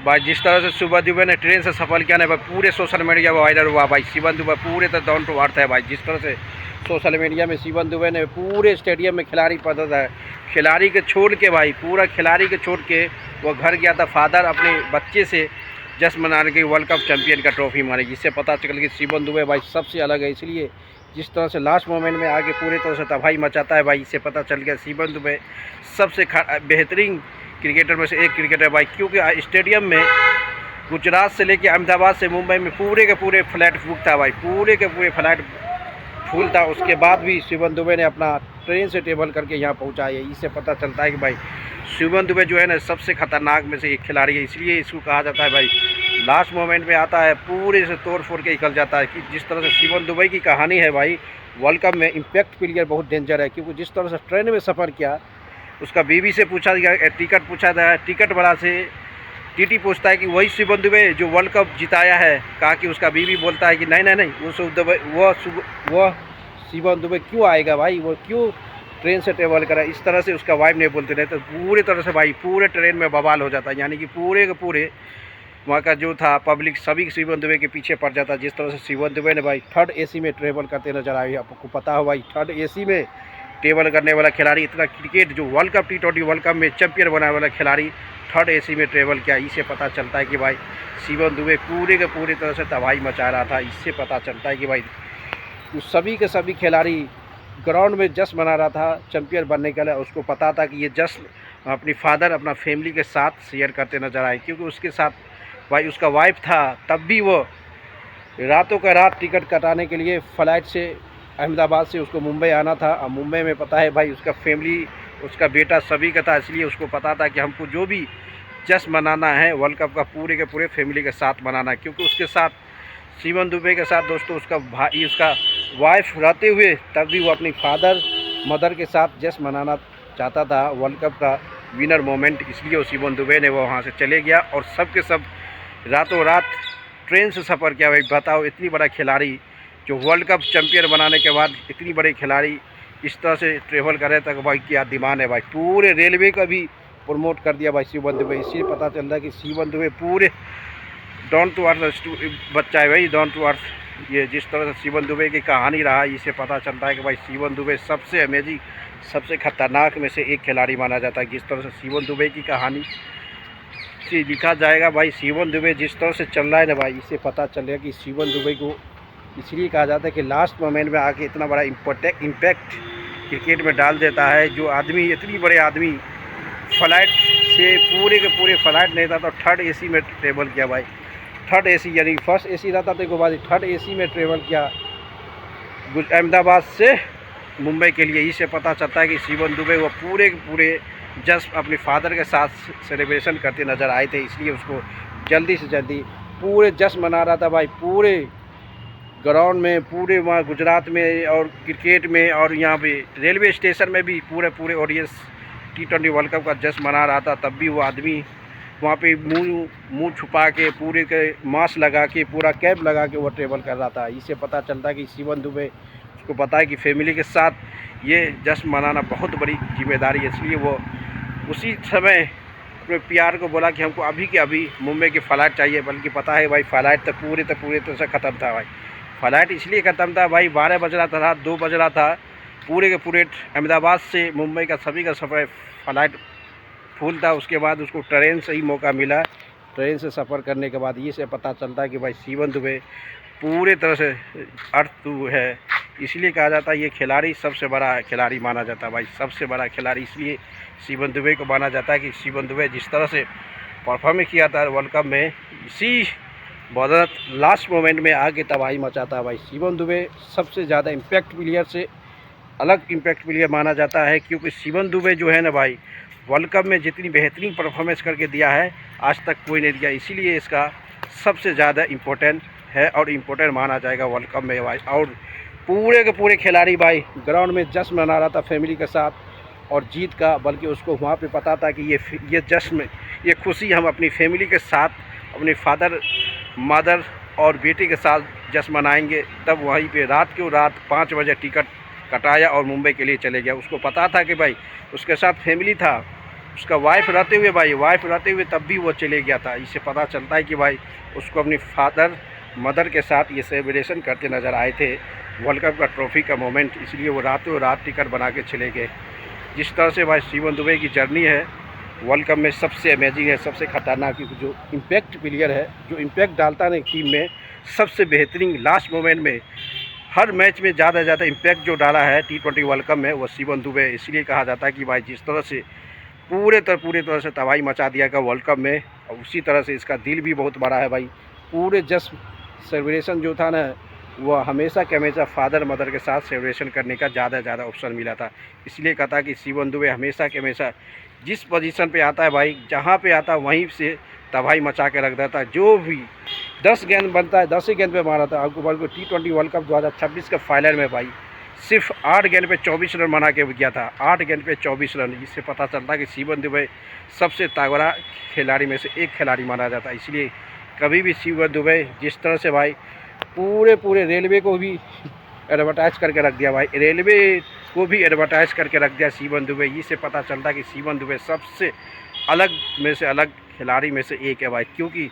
भाई जिस तरह से शिवम दुबे ने ट्रेन से सफर किया ना भाई, पूरे सोशल मीडिया में वायरल हुआ भाई। शिवम दुबे पूरे तो डाउन टू अर्थ है भाई। जिस तरह से सोशल मीडिया में शिवम दुबे ने पूरे स्टेडियम में खिलाड़ी पहुंचा है, खिलाड़ी के छोड़ के भाई, पूरा खिलाड़ी के छोड़ के वो घर गया था फादर अपने बच्चे से जश्न मनाने के वर्ल्ड कप चैंपियन का ट्रॉफी मारी, जिससे पता चल कि शिवम दुबे भाई सबसे अलग है। इसलिए जिस तरह से लास्ट मोमेंट में आगे पूरे तरह से तबाही मचाता है भाई, इससे पता चल गया शिवम दुबे सबसे बेहतरीन क्रिकेटर में से एक क्रिकेटर भाई। क्योंकि स्टेडियम में गुजरात से लेकर अहमदाबाद से मुंबई में पूरे के पूरे फ्लैट फूल था भाई, पूरे के पूरे फ्लैट फूल था। उसके बाद भी शिवम दुबे ने अपना ट्रेन से ट्रेवल करके यहाँ पहुँचा है। इससे पता चलता है कि भाई शिवम दुबे जो है ना सबसे ख़तरनाक में से एक खिलाड़ी है। इसलिए इसको कहा जाता है भाई लास्ट मोमेंट में आता है पूरे से तोड़ फोड़ के निकल जाता है। कि जिस तरह से शिवम दुबे की कहानी है भाई, वर्ल्ड कप में इम्पैक्ट प्लेयर बहुत डेंजर है। क्योंकि जिस तरह से ट्रेन में सफ़र किया, उसका बीवी से पूछा गया, टिकट पूछा था, टिकट वाला से टीटी पूछता है कि वही शिवम दुबे जो वर्ल्ड कप जिताया है। कहा कि उसका बीवी बोलता है कि नहीं नहीं नहीं, वो शिवम दुबे क्यों आएगा भाई, वो क्यों ट्रेन से ट्रेवल करा। इस तरह से उसका वाइफ नहीं बोलते रहे, तो पूरे तरह से भाई पूरे ट्रेन में बवाल हो जाता है। यानी कि पूरे के पूरे वहाँ का जो था पब्लिक सभी शिवम दुबे के पीछे पड़ जाता है। जिस तरह से शिवम दुबे ने भाई थर्ड एसी में ट्रेवल करते नजर आए। आपको पता हो भाई थर्ड एसी में ट्रेवल करने वाला खिलाड़ी, इतना क्रिकेट जो world cup T20 world cup में चैंपियन बनाने वाला खिलाड़ी थर्ड एसी में ट्रेवल किया। इससे पता चलता है कि भाई शिवम दुबे पूरे के पूरी तरह से तबाही मचा रहा था। इससे पता चलता है कि भाई सभी के सभी खिलाड़ी ग्राउंड में जश्न मना रहा था चैंपियन बनने के लिए। उसको पता था कि ये जश्न अपनी फादर अपना फैमिली के साथ शेयर करते नजर आए। क्योंकि उसके साथ भाई उसका वाइफ था, तब भी वो रातों का रात टिकट कटाने के लिए फ़्लाइट से अहमदाबाद से उसको मुंबई आना था। और मुंबई में पता है भाई उसका फैमिली, उसका बेटा सभी का था। इसलिए उसको पता था कि हमको जो भी जश्न मनाना है वर्ल्ड कप का पूरे के पूरे फैमिली के साथ मनाना। क्योंकि उसके साथ शिवम दुबे के साथ दोस्तों उसका भाई, उसका वाइफ रहते हुए तब भी वो अपनी फादर मदर के साथ जश्न मनाना चाहता था वर्ल्ड कप का विनर मोमेंट। इसलिए वो शिवम दुबे ने वो वहाँ से चले गया और सब के सब रातों रात ट्रेन से सफ़र किया। भाई बताओ इतनी बड़ा खिलाड़ी जो वर्ल्ड कप चैंपियन बनाने के बाद इतनी बड़े खिलाड़ी इस तरह से ट्रेवल कर रहे थे भाई, क्या डिमांड है भाई। पूरे रेलवे का भी प्रमोट कर दिया भाई शिवम दुबे। इससे पता चल रहा है कि शिवम दुबे पूरे डाउन टू अर्थ बच्चा है भाई, डाउन टू अर्थ। ये जिस तरह से शिवम दुबे की कहानी रहा, इससे पता चलता है कि भाई शिवम दुबे सबसे अमेजिंग, सबसे खतरनाक में से एक खिलाड़ी माना जाता है। जिस तरह से शिवम दुबे की कहानी से लिखा जाएगा भाई, शिवम दुबे जिस तरह से चल रहा है ना भाई, इससे पता चलेगा कि शिवम दुबे को इसलिए कहा जाता है कि लास्ट मोमेंट में आके इतना बड़ा इम्पैक्ट क्रिकेट में डाल देता है। जो आदमी, इतनी बड़े आदमी फ्लाइट से पूरे के पूरे फ्लाइट नहीं था तो थर्ड एसी में ट्रेवल किया भाई। थर्ड एसी यानी फर्स्ट एसी रहता तो एक बाद थर्ड एसी में ट्रेवल किया अहमदाबाद से मुंबई के लिए। इससे पता चलता है कि शिवम दुबे वो पूरे के पूरे जश्न अपने फादर के साथ सेलिब्रेशन करते नज़र आए थे। इसलिए उसको जल्दी से जल्दी पूरे जश्न मना रहा था भाई, पूरे ग्राउंड में, पूरे वहाँ गुजरात में और क्रिकेट में और यहाँ पे रेलवे स्टेशन में भी पूरे पूरे ऑडियंस T20 वर्ल्ड कप का जश्न मना रहा था। तब भी वो आदमी वहाँ पे मुंह छुपा के, पूरे के मास्क लगा के, पूरा कैप लगा के वो ट्रेवल कर रहा था। इससे पता चलता है कि शिवम दुबे उसको पता है कि फैमिली के साथ ये जश्न मनाना बहुत बड़ी जिम्मेदारी है। इसलिए वो उसी समय अपने प्यार को बोला कि हमको अभी के अभी मुंबई की फ़्लाइट चाहिए। बल्कि पता है भाई फ़्लाइट तो पूरे तरह से ख़त्म था भाई। फ़्लाइट इसलिए ख़त्म था भाई, 12 बज रहा था, रात 2 बज रहा था, पूरे के पूरे अहमदाबाद से मुंबई का सभी का सफ़र फ़्लाइट फुल था। उसके बाद उसको ट्रेन से ही मौका मिला। ट्रेन से सफ़र करने के बाद ये से पता चलता है कि भाई शिवम दुबे पूरे तरह से अर्थ है। इसलिए कहा जाता है ये खिलाड़ी सबसे बड़ा खिलाड़ी माना जाता है भाई, सबसे बड़ा खिलाड़ी इसलिए शिवम दुबे को माना जाता है कि शिवम दुबे जिस तरह से परफॉर्म किया था वर्ल्ड कप में, इसी बदौलत लास्ट मोमेंट में आगे तबाही मचाता है भाई। शिवम दुबे सबसे ज़्यादा इम्पैक्ट प्लेयर से अलग इम्पैक्ट प्लेयर माना जाता है। क्योंकि शिवम दुबे जो है ना भाई, वर्ल्ड कप में जितनी बेहतरीन परफॉर्मेंस करके दिया है आज तक कोई नहीं दिया। इसीलिए इसका सबसे ज़्यादा इम्पोर्टेंट है और इम्पोर्टेंट माना जाएगा वर्ल्ड कप में भाई। और पूरे के पूरे खिलाड़ी भाई ग्राउंड में जश्न मना रहा था फैमिली के साथ और जीत का। बल्कि उसको वहाँ पे पता था कि ये जश्न, ये खुशी हम अपनी फैमिली के साथ, अपने फादर मदर और बेटे के साथ जश्न मनाएंगे। तब वहीं पे रात 5 बजे टिकट कटाया और मुंबई के लिए चले गया। उसको पता था कि भाई उसके साथ फैमिली था, उसका वाइफ रहते हुए तब भी वो चले गया था। इससे पता चलता है कि भाई उसको अपनी फादर मदर के साथ ये सेलिब्रेशन करते नज़र आए थे वर्ल्ड कप का ट्रॉफी का मोमेंट, इसलिए वो रातों रात टिकट बना के चले गए। जिस तरह से भाई शिवम दुबे की जर्नी है वर्ल्ड कप में सबसे अमेजिंग है, सबसे खतरनाक, क्योंकि जो इम्पैक्ट प्लेयर है, जो इम्पैक्ट डालता है टीम में, सबसे बेहतरीन लास्ट मोमेंट में हर मैच में ज़्यादा से ज़्यादा इम्पैक्ट जो डाला है T20 वर्ल्ड कप में वो शिवम दुबे। इसलिए कहा जाता है कि भाई जिस तरह से पूरे तरह से तबाही मचा दिया गया वर्ल्ड कप में, और उसी तरह से इसका दिल भी बहुत बड़ा है भाई। पूरे जश्न सेलिब्रेशन जो था ना, वो हमेशा के हमेशा फादर मदर के साथ सेलिब्रेशन करने का ज़्यादा से ज़्यादा ऑप्शन मिला था। इसलिए कहता कि शिवम दुबे हमेशा के हमेशा जिस पोजीशन पे आता है भाई, जहाँ पे आता है वहीं से तबाही मचा के रख देता है। जो भी 10 गेंद बनता है 10 ही गेंद पे मारा था। आपको बल्कि T20 वर्ल्ड कप 2026 के फाइनल में भाई सिर्फ 8 गेंद पे 24 रन बना के गया था, 8 गेंद पे 24 रन। इससे पता चलता है कि शिवम दुबे सबसे तगड़ा खिलाड़ी में से एक खिलाड़ी माना जाता है। इसलिए कभी भी शिवम दुबे जिस तरह से भाई पूरे रेलवे को भी एडवर्टाइज करके रख दिया भाई, रेलवे को भी एडवर्टाइज करके रख दिया शिवम दुबे। इससे पता चलता है कि शिवम दुबे सबसे अलग में से अलग खिलाड़ी में से एक है भाई, क्योंकि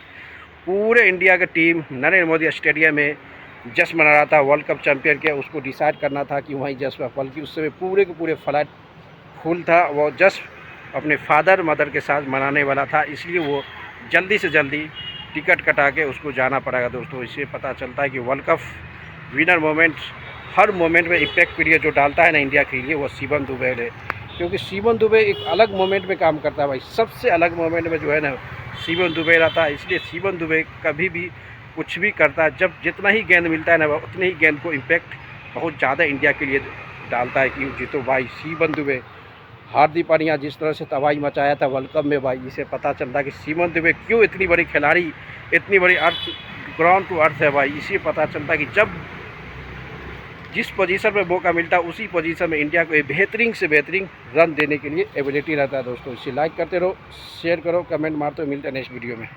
पूरे इंडिया की टीम नरेंद्र मोदी स्टेडियम में जश्न मना रहा था वर्ल्ड कप चैंपियन के। उसको डिसाइड करना था कि वहीं जश्न, बल्कि उस समय पूरे के पूरे फ्लाइट फुल था। वो जश्न अपने फादर मदर के साथ मनाने वाला था, इसलिए वो जल्दी से जल्दी टिकट कटा के उसको जाना पड़ेगा दोस्तों। इससे पता चलता है कि वर्ल्ड कप विनर मोमेंट, हर मोमेंट में इम्पैक्ट पीरियड जो डालता है ना इंडिया के लिए, वो शिवम दुबे है। क्योंकि शिवम दुबे एक अलग मोमेंट में काम करता है भाई, सबसे अलग मोमेंट में जो है ना शिवम दुबे रहता है। इसलिए शिवम दुबे कभी भी कुछ भी करता है, जब जितना ही गेंद मिलता है ना उतनी ही गेंद को इम्पैक्ट बहुत ज़्यादा इंडिया के लिए डालता है। कि जीतो भाई शिवम दुबे, हार्दिक पांड्या जिस तरह से तबाही मचाया था वर्ल्ड कप में भाई, इसे पता चलता है कि शिवम दुबे क्यों इतनी बड़ी खिलाड़ी, इतनी बड़ी अर्थ, ग्राउंड टू अर्थ है भाई। इसी पता चलता है कि जब जिस पोजीशन में मौका मिलता है उसी पोजीशन में इंडिया को बेहतरीन से बेहतरीन रन देने के लिए एबिलिटी रहता है दोस्तों। इसे लाइक करते रहो, शेयर करो, कमेंट मारते हो। मिलते हैं नेक्स्ट वीडियो में।